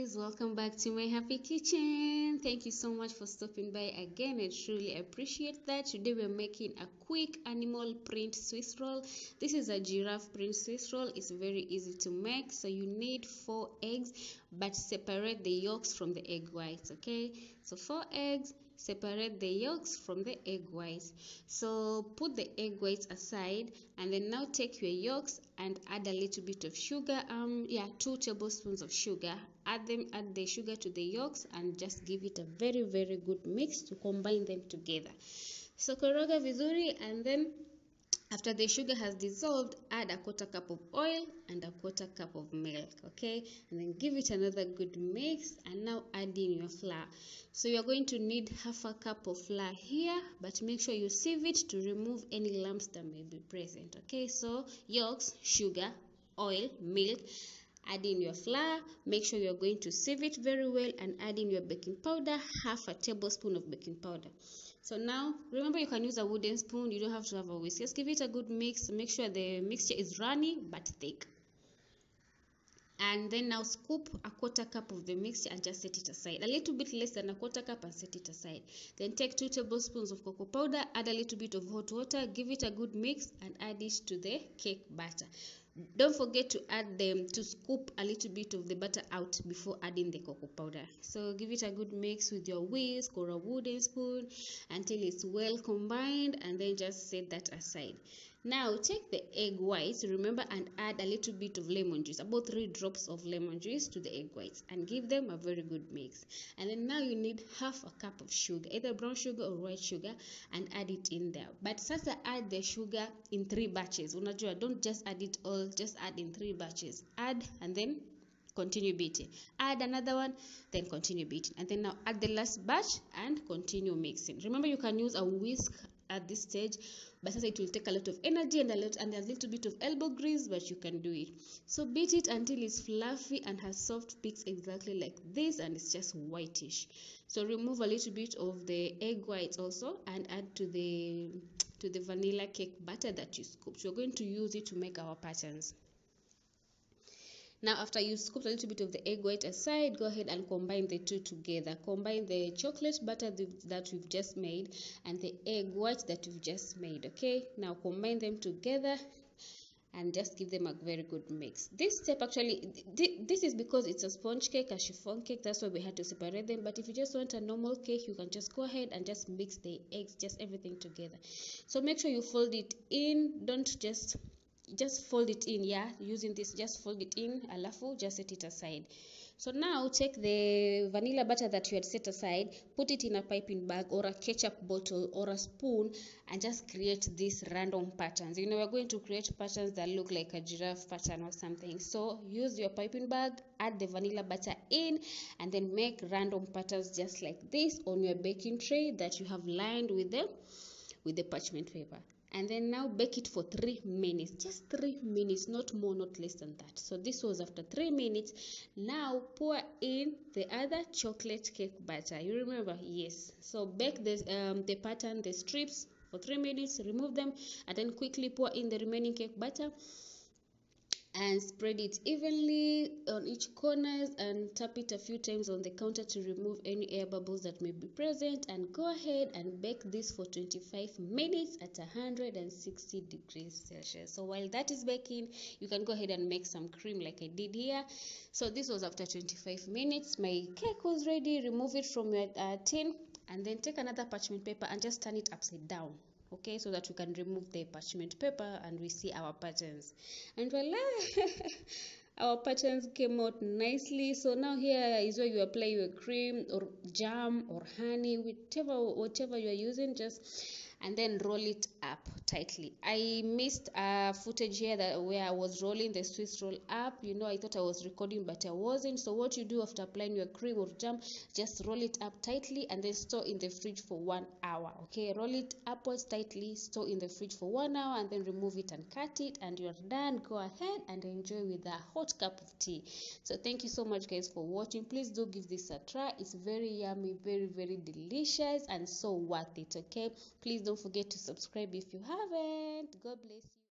guys, welcome back to my happy kitchen. Thank you so much for stopping by again. I truly appreciate that. Today we're making a quick animal print Swiss roll. This is a giraffe print Swiss roll. It's very easy to make. So you need 4 eggs, but separate the yolks from the egg whites. Okay, so 4 eggs, separate the yolks from the egg whites. So put the egg whites aside, and then now take your yolks and add a little bit of sugar. 2 tablespoons of sugar. Add the sugar to the yolks and just give it a very good mix to combine them together. So koroga vizuri, and then after the sugar has dissolved, add a 1/4 cup of oil and a 1/4 cup of milk, okay? And then give it another good mix, and now add in your flour. So you're going to need 1/2 cup of flour here, but make sure you sieve it to remove any lumps that may be present, okay? So yolks, sugar, oil, milk. Add in your flour. Make sure you're going to sieve it very well, and add in your baking powder, 1/2 tablespoon of baking powder. So now remember, you can use a wooden spoon, you don't have to have a whisk. Just give it a good mix. Make sure the mixture is runny but thick. And then now scoop a 1/4 cup of the mixture and just set it aside. A little bit less than a 1/4 cup, and set it aside. Then take 2 tablespoons of cocoa powder, add a little bit of hot water, give it a good mix, and add it to the cake batter. Don't forget to scoop a little bit of the butter out before adding the cocoa powder. So give it a good mix with your whisk or a wooden spoon until it's well combined, and then just set that aside. Now take the egg whites, remember, and add a little bit of lemon juice, about 3 drops of lemon juice to the egg whites, and give them a very good mix. And then now you need 1/2 cup of sugar, either brown sugar or white sugar, and add it in there. But sasa add the sugar in 3 batches. Unajua, don't just add it all, just add in 3 batches. Add and then continue beating. Add another one, then continue beating. And then now add the last batch and continue mixing. Remember, you can use a whisk at this stage, but it will take a lot of energy and a little bit of elbow grease, but you can do it. So beat it until it's fluffy and has soft peaks exactly like this, and it's just whitish. So remove a little bit of the egg whites also, and add to the vanilla cake batter that you scooped. We're going to use it to make our patterns. Now, after you scoop a little bit of the egg white aside, go ahead and combine the two together. Combine the chocolate butter that we've just made and the egg white that we've just made, okay? Now combine them together and just give them a very good mix. This step actually, this is because it's a sponge cake, a chiffon cake, that's why we had to separate them. But if you just want a normal cake, you can just go ahead and just mix the eggs, just everything together. So make sure you fold it in. Don't just fold it in, using this, just fold it in, alafu just set it aside. So now take the vanilla butter that you had set aside, put it in a piping bag or a ketchup bottle or a spoon, and just create these random patterns. You know, we're going to create patterns that look like a giraffe pattern or something. So use your piping bag, add the vanilla butter in, and then make random patterns just like this on your baking tray that you have lined with the parchment paper. And then now bake it for 3 minutes, just 3 minutes, not more, not less than that. So this was after 3 minutes. Now pour in the other chocolate cake batter. You remember? Yes. So bake the pattern, the strips, for 3 minutes, remove them, and then quickly pour in the remaining cake batter and spread it evenly on each corners, and tap it a few times on the counter to remove any air bubbles that may be present, and go ahead and bake this for 25 minutes at 160 degrees Celsius. So while that is baking, you can go ahead and make some cream like I did here. So this was after 25 minutes. My cake was ready. Remove it from your tin, and then take another parchment paper and just turn it upside down, okay, so that we can remove the parchment paper and we see our patterns. And voila, our patterns came out nicely. So now here is where you apply your cream or jam or honey, whatever you are using, and then roll it up tightly. I missed footage here where I was rolling the Swiss roll up. You know, I thought I was recording, but I wasn't. So what you do after applying your cream or jam, just roll it up tightly and then store in the fridge for 1 hour. Okay, roll it upwards tightly, store in the fridge for 1 hour, and then remove it and cut it, and you're done. Go ahead and enjoy with a hot cup of tea. So thank you so much, guys, for watching. Please do give this a try. It's very yummy, very delicious, and so worth it. Okay, please don't forget to subscribe if you haven't. God bless you.